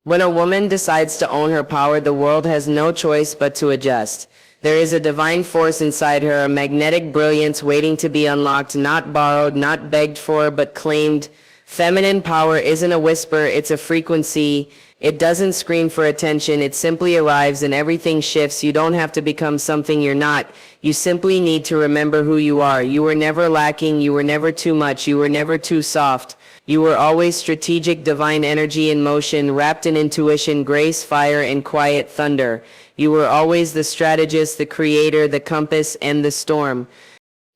When a woman decides to own her power, the world has no choice but to adjust. There is a divine force inside her, a magnetic brilliance waiting to be unlocked, not borrowed, not begged for, but claimed. Feminine power isn't a whisper, it's a frequency. It doesn't scream for attention, it simply arrives and everything shifts. You don't have to become something you're not. You simply need to remember who you are. You were never lacking, you were never too much, you were never too soft. You were always strategic, divine energy in motion, wrapped in intuition, grace, fire, and quiet thunder. You were always the strategist, the creator, the compass, and the storm.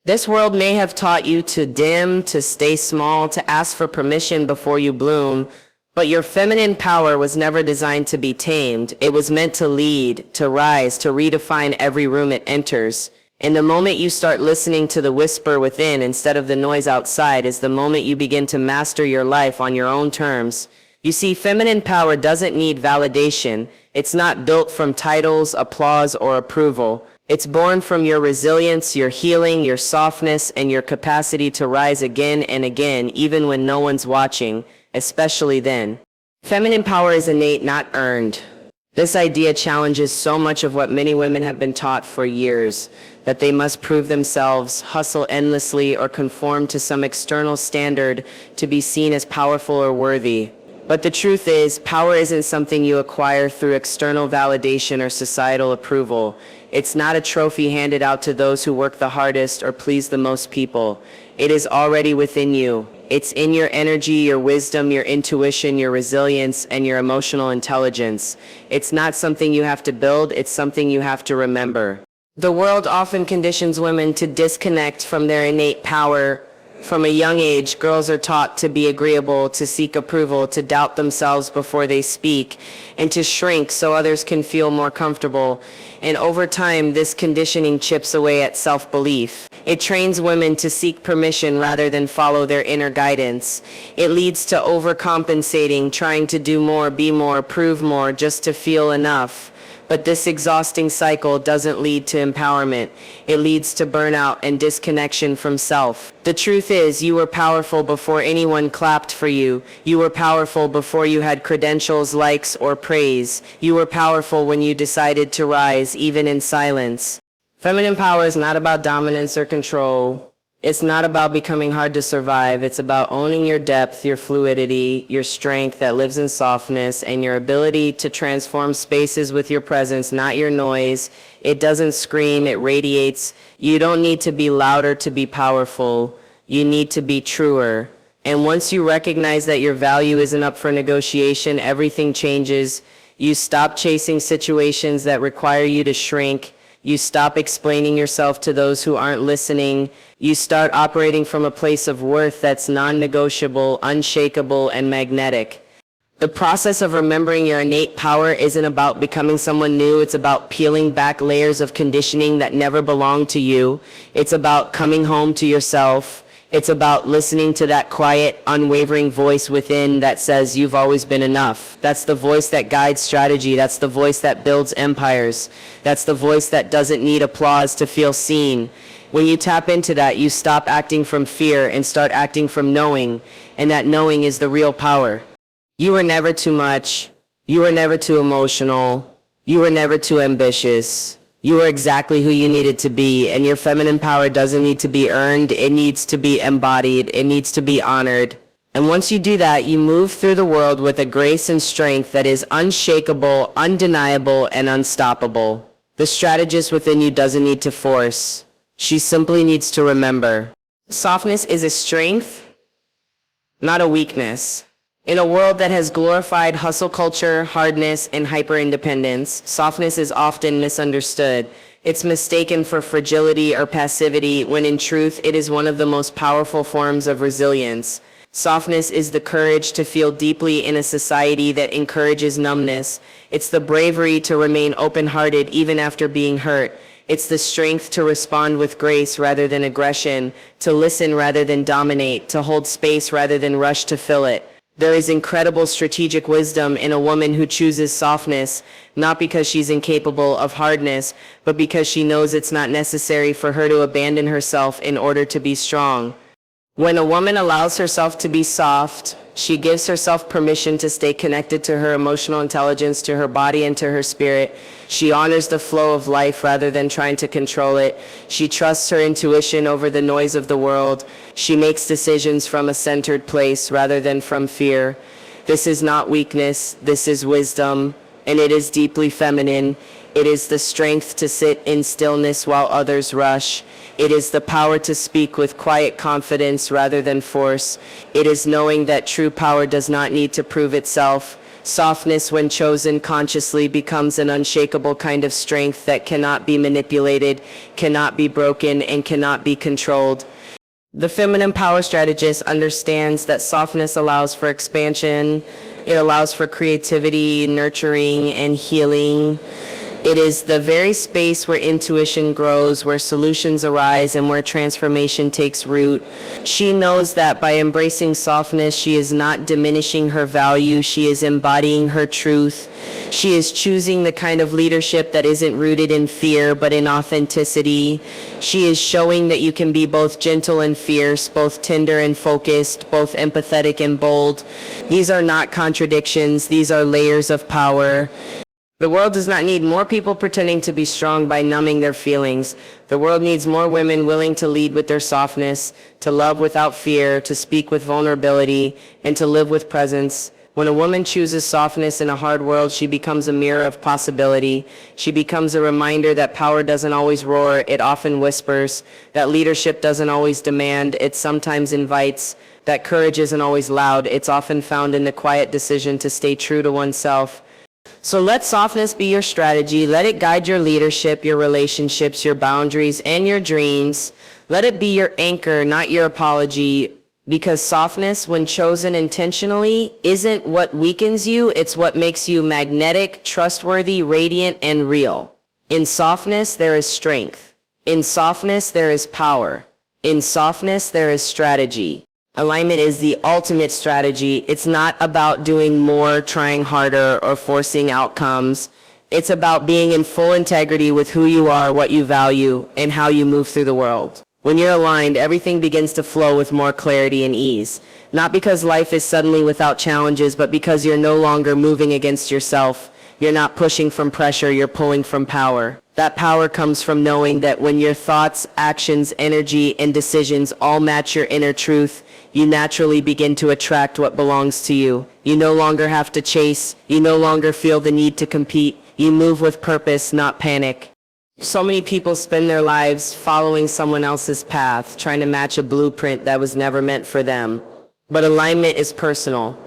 This world may have taught you to dim, to stay small, to ask for permission before you bloom, but your feminine power was never designed to be tamed. It was meant to lead, to rise, to redefine every room it enters. And the moment you start listening to the whisper within instead of the noise outside is the moment you begin to master your life on your own terms. You see, feminine power doesn't need validation. It's not built from titles, applause, or approval. It's born from your resilience, your healing, your softness, and your capacity to rise again and again, even when no one's watching, especially then. Feminine power is innate, not earned. This idea challenges so much of what many women have been taught for years, that they must prove themselves, hustle endlessly, or conform to some external standard to be seen as powerful or worthy. But the truth is, power isn't something you acquire through external validation or societal approval. It's not a trophy handed out to those who work the hardest or please the most people. It is already within you. It's in your energy, your wisdom, your intuition, your resilience, and your emotional intelligence. It's not something you have to build, it's something you have to remember. The world often conditions women to disconnect from their innate power. From a young age, girls are taught to be agreeable, to seek approval, to doubt themselves before they speak, and to shrink so others can feel more comfortable. And over time, this conditioning chips away at self-belief. It trains women to seek permission rather than follow their inner guidance. It leads to overcompensating, trying to do more, be more, prove more, just to feel enough. But this exhausting cycle doesn't lead to empowerment. It leads to burnout and disconnection from self. The truth is, you were powerful before anyone clapped for you. You were powerful before you had credentials, likes, or praise. You were powerful when you decided to rise, even in silence. Feminine power is not about dominance or control. It's not about becoming hard to survive. It's about owning your depth, your fluidity, your strength that lives in softness, and your ability to transform spaces with your presence, not your noise. It doesn't scream, it radiates. You don't need to be louder to be powerful. You need to be truer. And once you recognize that your value isn't up for negotiation, everything changes. You stop chasing situations that require you to shrink. You stop explaining yourself to those who aren't listening. You start operating from a place of worth that's non-negotiable, unshakable, and magnetic. The process of remembering your innate power isn't about becoming someone new. It's about peeling back layers of conditioning that never belonged to you. It's about coming home to yourself. It's about listening to that quiet, unwavering voice within that says you've always been enough. That's the voice that guides strategy. That's the voice that builds empires. That's the voice that doesn't need applause to feel seen. When you tap into that, you stop acting from fear and start acting from knowing, and that knowing is the real power. You were never too much. You were never too emotional. You were never too ambitious. You are exactly who you needed to be, and your feminine power doesn't need to be earned. It needs to be embodied. It needs to be honored. And once you do that, you move through the world with a grace and strength that is unshakable, undeniable, and unstoppable. The strategist within you doesn't need to force. She simply needs to remember. Softness is a strength, not a weakness. In a world that has glorified hustle culture, hardness, and hyper-independence, softness is often misunderstood. It's mistaken for fragility or passivity, when in truth it is one of the most powerful forms of resilience. Softness is the courage to feel deeply in a society that encourages numbness. It's the bravery to remain open-hearted even after being hurt. It's the strength to respond with grace rather than aggression, to listen rather than dominate, to hold space rather than rush to fill it. There is incredible strategic wisdom in a woman who chooses softness, not because she's incapable of hardness, but because she knows it's not necessary for her to abandon herself in order to be strong. When a woman allows herself to be soft, she gives herself permission to stay connected to her emotional intelligence, to her body, and to her spirit. She honors the flow of life rather than trying to control it. She trusts her intuition over the noise of the world. She makes decisions from a centered place rather than from fear. This is not weakness, this is wisdom, and it is deeply feminine. It is the strength to sit in stillness while others rush. It is the power to speak with quiet confidence rather than force. It is knowing that true power does not need to prove itself. Softness, when chosen consciously, becomes an unshakable kind of strength that cannot be manipulated, cannot be broken, and cannot be controlled. The Feminine Power Strategist understands that softness allows for expansion. It allows for creativity, nurturing, and healing. It is the very space where intuition grows, where solutions arise, and where transformation takes root. She knows that by embracing softness, she is not diminishing her value, she is embodying her truth. She is choosing the kind of leadership that isn't rooted in fear, but in authenticity. She is showing that you can be both gentle and fierce, both tender and focused, both empathetic and bold. These are not contradictions, these are layers of power. The world does not need more people pretending to be strong by numbing their feelings. The world needs more women willing to lead with their softness, to love without fear, to speak with vulnerability, and to live with presence. When a woman chooses softness in a hard world, she becomes a mirror of possibility. She becomes a reminder that power doesn't always roar, it often whispers, that leadership doesn't always demand, it sometimes invites, that courage isn't always loud, it's often found in the quiet decision to stay true to oneself. So let softness be your strategy. Let it guide your leadership, your relationships, your boundaries, and your dreams. Let it be your anchor, not your apology. Because softness, when chosen intentionally, isn't what weakens you, it's what makes you magnetic, trustworthy, radiant, and real. In softness, there is strength. In softness, there is power. In softness, there is strategy. Alignment is the ultimate strategy. It's not about doing more, trying harder, or forcing outcomes. It's about being in full integrity with who you are, what you value, and how you move through the world. When you're aligned, everything begins to flow with more clarity and ease. Not because life is suddenly without challenges, but because you're no longer moving against yourself. You're not pushing from pressure, you're pulling from power. That power comes from knowing that when your thoughts, actions, energy, and decisions all match your inner truth, you naturally begin to attract what belongs to you. You no longer have to chase. You no longer feel the need to compete. You move with purpose, not panic. So many people spend their lives following someone else's path, trying to match a blueprint that was never meant for them. But alignment is personal.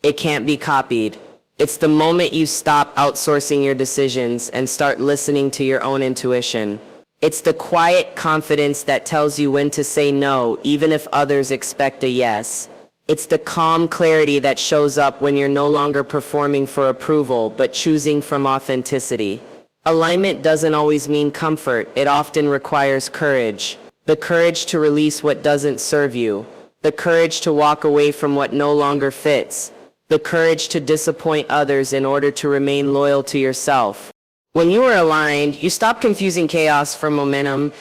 It can't be copied. It's the moment you stop outsourcing your decisions and start listening to your own intuition. It's the quiet confidence that tells you when to say no, even if others expect a yes. It's the calm clarity that shows up when you're no longer performing for approval, but choosing from authenticity. Alignment doesn't always mean comfort. It often requires courage. The courage to release what doesn't serve you. The courage to walk away from what no longer fits. The courage to disappoint others in order to remain loyal to yourself. When you are aligned, you stop confusing chaos for momentum.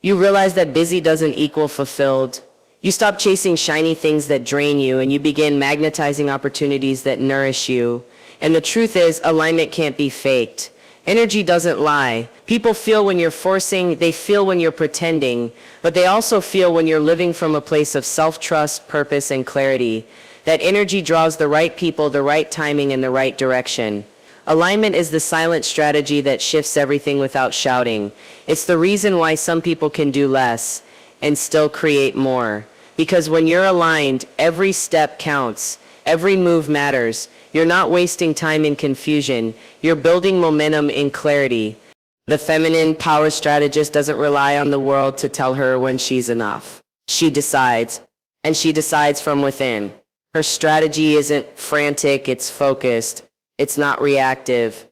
You realize that busy doesn't equal fulfilled. You stop chasing shiny things that drain you, and you begin magnetizing opportunities that nourish you. And the truth is, alignment can't be faked. Energy doesn't lie. People feel when you're forcing, they feel when you're pretending, but they also feel when you're living from a place of self-trust, purpose, and clarity. That energy draws the right people, the right timing, and the right direction. Alignment is the silent strategy that shifts everything without shouting. It's the reason why some people can do less and still create more. Because when you're aligned, every step counts. Every move matters. You're not wasting time in confusion. You're building momentum in clarity. The feminine power strategist doesn't rely on the world to tell her when she's enough. She decides, and she decides from within. Her strategy isn't frantic, it's focused. It's not reactive.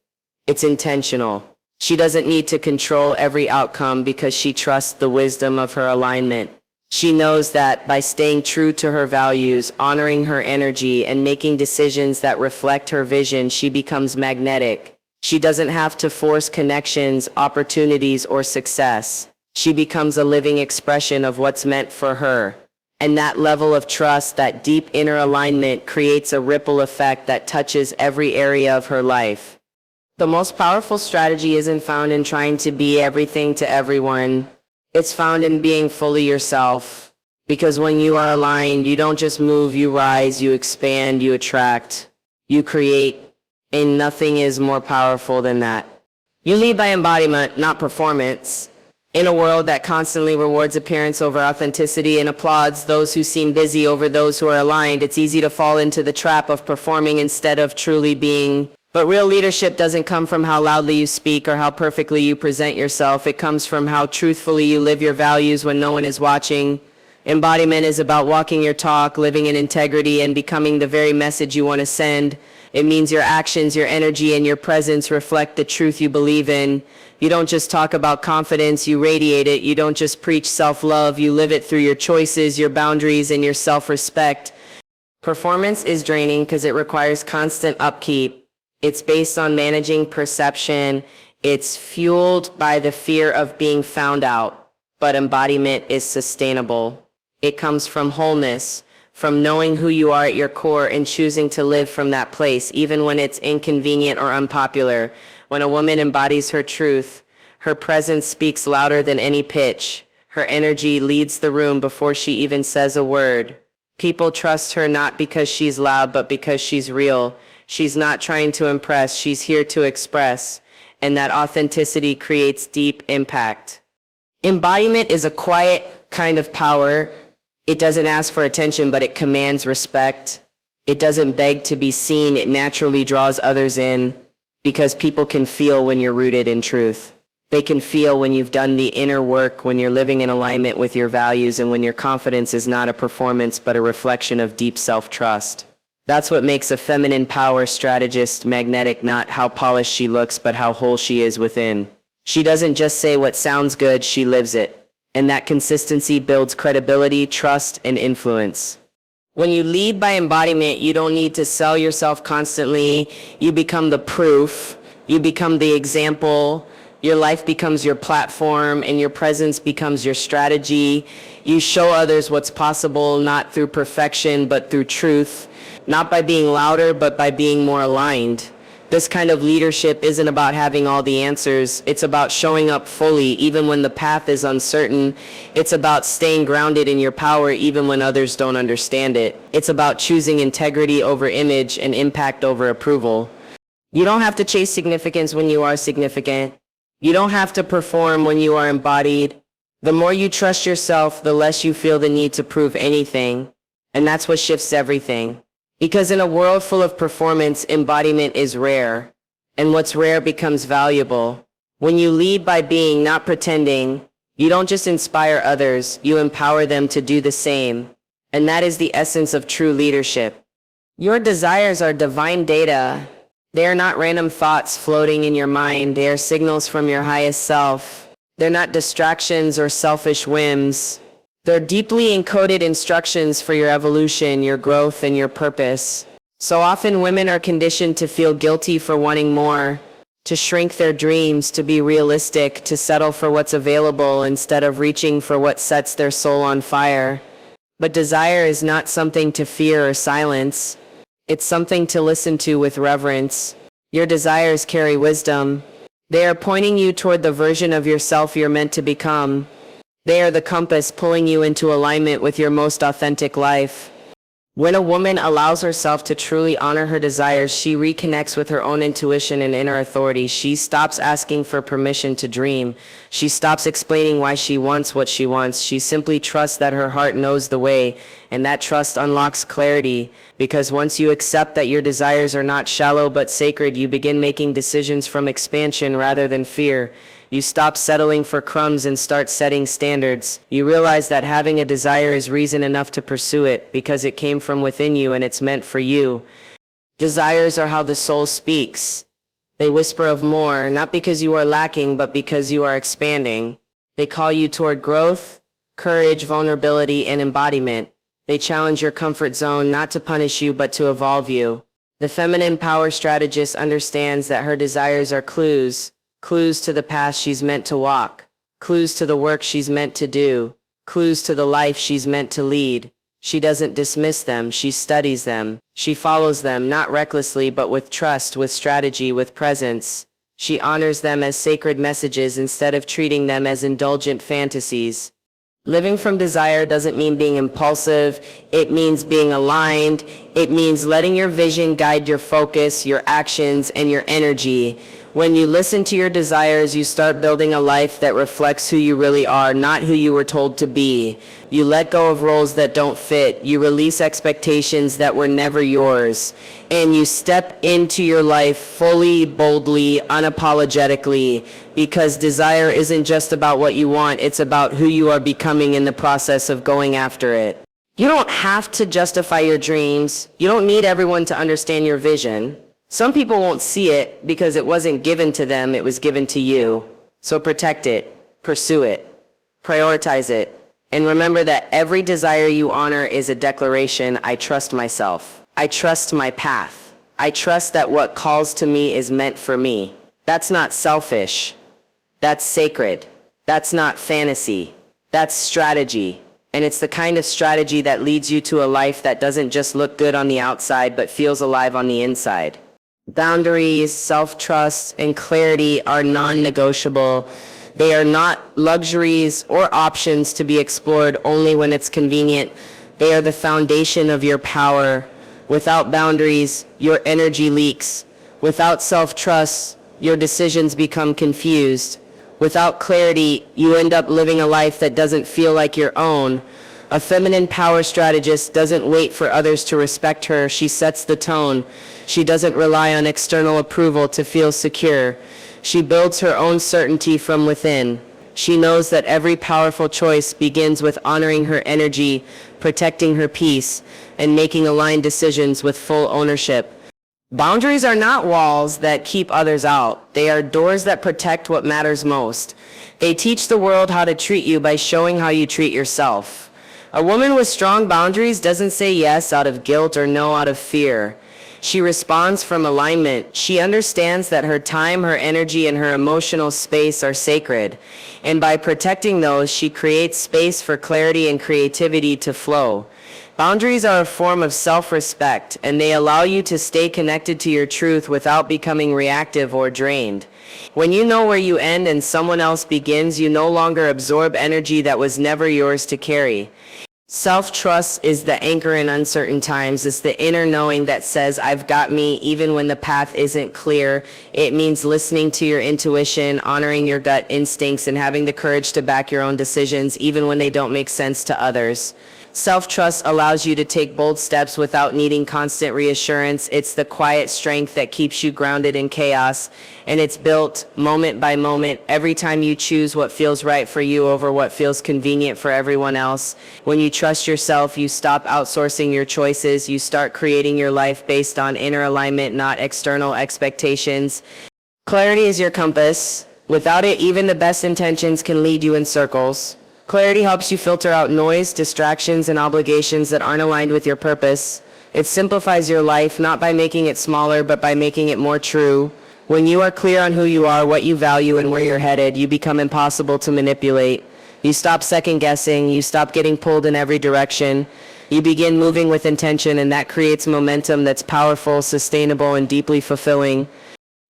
It's intentional. She doesn't need to control every outcome because she trusts the wisdom of her alignment. She knows that by staying true to her values, honoring her energy, and making decisions that reflect her vision, she becomes magnetic. She doesn't have to force connections, opportunities, or success. She becomes a living expression of what's meant for her. And that level of trust, that deep inner alignment, creates a ripple effect that touches every area of her life. The most powerful strategy isn't found in trying to be everything to everyone. It's found in being fully yourself. Because when you are aligned, you don't just move, you rise, you expand, you attract, you create, and nothing is more powerful than that. You lead by embodiment, not performance. In a world that constantly rewards appearance over authenticity and applauds those who seem busy over those who are aligned, it's easy to fall into the trap of performing instead of truly being. But real leadership doesn't come from how loudly you speak or how perfectly you present yourself. It comes from how truthfully you live your values when no one is watching. Embodiment is about walking your talk, living in integrity, and becoming the very message you want to send. It means your actions, your energy, and your presence reflect the truth you believe in. You don't just talk about confidence, you radiate it. You don't just preach self-love, you live it through your choices, your boundaries, and your self-respect. Performance is draining because it requires constant upkeep. It's based on managing perception. It's fueled by the fear of being found out. But embodiment is sustainable. It comes from wholeness, from knowing who you are at your core and choosing to live from that place, even when it's inconvenient or unpopular. When a woman embodies her truth, her presence speaks louder than any pitch. Her energy leads the room before she even says a word. People trust her not because she's loud, but because she's real. She's not trying to impress, she's here to express. And that authenticity creates deep impact. Embodiment is a quiet kind of power. It doesn't ask for attention, but it commands respect. It doesn't beg to be seen, it naturally draws others in. Because people can feel when you're rooted in truth. They can feel when you've done the inner work, when you're living in alignment with your values, and when your confidence is not a performance but a reflection of deep self-trust. That's what makes a feminine power strategist magnetic, not how polished she looks, but how whole she is within. She doesn't just say what sounds good, she lives it. And that consistency builds credibility, trust, and influence. When you lead by embodiment, you don't need to sell yourself constantly. You become the proof. You become the example. Your life becomes your platform, and your presence becomes your strategy. You show others what's possible, not through perfection, but through truth. Not by being louder, but by being more aligned. This kind of leadership isn't about having all the answers. It's about showing up fully, even when the path is uncertain. It's about staying grounded in your power, even when others don't understand it. It's about choosing integrity over image and impact over approval. You don't have to chase significance when you are significant. You don't have to perform when you are embodied. The more you trust yourself, the less you feel the need to prove anything. And that's what shifts everything. Because in a world full of performance, embodiment is rare. And what's rare becomes valuable. When you lead by being, not pretending, you don't just inspire others, you empower them to do the same. And that is the essence of true leadership. Your desires are divine data. They are not random thoughts floating in your mind. They are signals from your highest self. They're not distractions or selfish whims. They're deeply encoded instructions for your evolution, your growth, and your purpose. So often women are conditioned to feel guilty for wanting more, to shrink their dreams, to be realistic, to settle for what's available instead of reaching for what sets their soul on fire. But desire is not something to fear or silence. It's something to listen to with reverence. Your desires carry wisdom. They are pointing you toward the version of yourself you're meant to become. They are the compass pulling you into alignment with your most authentic life. When a woman allows herself to truly honor her desires, she reconnects with her own intuition and inner authority. She stops asking for permission to dream. She stops explaining why she wants what she wants. She simply trusts that her heart knows the way, and that trust unlocks clarity. Because once you accept that your desires are not shallow but sacred, you begin making decisions from expansion rather than fear. You stop settling for crumbs and start setting standards. You realize that having a desire is reason enough to pursue it because it came from within you and it's meant for you. Desires are how the soul speaks. They whisper of more, not because you are lacking, but because you are expanding. They call you toward growth, courage, vulnerability, and embodiment. They challenge your comfort zone, not to punish you, but to evolve you. The feminine power strategist understands that her desires are clues to the path she's meant to walk, clues to the work she's meant to do, clues to the life she's meant to lead. She doesn't dismiss them, she studies them. She follows them, not recklessly, but with trust, with strategy, with presence. She honors them as sacred messages instead of treating them as indulgent fantasies. Living from desire doesn't mean being impulsive. It means being aligned. It means letting your vision guide your focus, your actions, and your energy. When you listen to your desires, you start building a life that reflects who you really are, not who you were told to be. You let go of roles that don't fit. You release expectations that were never yours. And you step into your life fully, boldly, unapologetically, because desire isn't just about what you want, it's about who you are becoming in the process of going after it. You don't have to justify your dreams. You don't need everyone to understand your vision. Some people won't see it because it wasn't given to them, it was given to you. So protect it, pursue it, prioritize it, and remember that every desire you honor is a declaration: I trust myself. I trust my path. I trust that what calls to me is meant for me. That's not selfish. That's sacred. That's not fantasy. That's strategy. And it's the kind of strategy that leads you to a life that doesn't just look good on the outside, but feels alive on the inside. Boundaries, self-trust, and clarity are non-negotiable. They are not luxuries or options to be explored only when it's convenient. They are the foundation of your power. Without boundaries, your energy leaks. Without self-trust, your decisions become confused. Without clarity, you end up living a life that doesn't feel like your own. A feminine power strategist doesn't wait for others to respect her. She sets the tone. She doesn't rely on external approval to feel secure. She builds her own certainty from within. She knows that every powerful choice begins with honoring her energy, protecting her peace, and making aligned decisions with full ownership. Boundaries are not walls that keep others out. They are doors that protect what matters most. They teach the world how to treat you by showing how you treat yourself. A woman with strong boundaries doesn't say yes out of guilt or no out of fear. She responds from alignment. She understands that her time, her energy, and her emotional space are sacred. And by protecting those, she creates space for clarity and creativity to flow. Boundaries are a form of self-respect, and they allow you to stay connected to your truth without becoming reactive or drained. When you know where you end and someone else begins, you no longer absorb energy that was never yours to carry. Self-trust is the anchor in uncertain times. It's the inner knowing that says, I've got me, even when the path isn't clear. It means listening to your intuition, honoring your gut instincts, and having the courage to back your own decisions, even when they don't make sense to others. Self-trust allows you to take bold steps without needing constant reassurance. It's the quiet strength that keeps you grounded in chaos, and it's built moment by moment every time you choose what feels right for you over what feels convenient for everyone else. When you trust yourself, you stop outsourcing your choices. You start creating your life based on inner alignment, not external expectations. Clarity is your compass. Without it, even the best intentions can lead you in circles. Clarity helps you filter out noise, distractions, and obligations that aren't aligned with your purpose. It simplifies your life, not by making it smaller, but by making it more true. When you are clear on who you are, what you value, and where you're headed, you become impossible to manipulate. You stop second-guessing, you stop getting pulled in every direction. You begin moving with intention, and that creates momentum that's powerful, sustainable, and deeply fulfilling.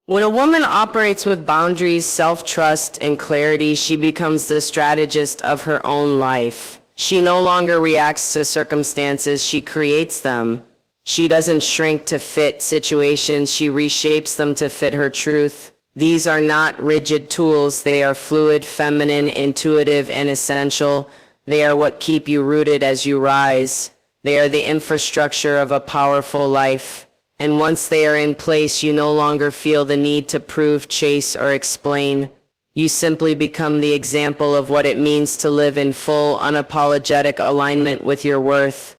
When a woman operates with boundaries, self-trust, and clarity, she becomes the strategist of her own life. She no longer reacts to circumstances, she creates them. She doesn't shrink to fit situations, she reshapes them to fit her truth. These are not rigid tools, they are fluid, feminine, intuitive, and essential. They are what keep you rooted as you rise. They are the infrastructure of a powerful life. And once they are in place, you no longer feel the need to prove, chase, or explain. You simply become the example of what it means to live in full, unapologetic alignment with your worth.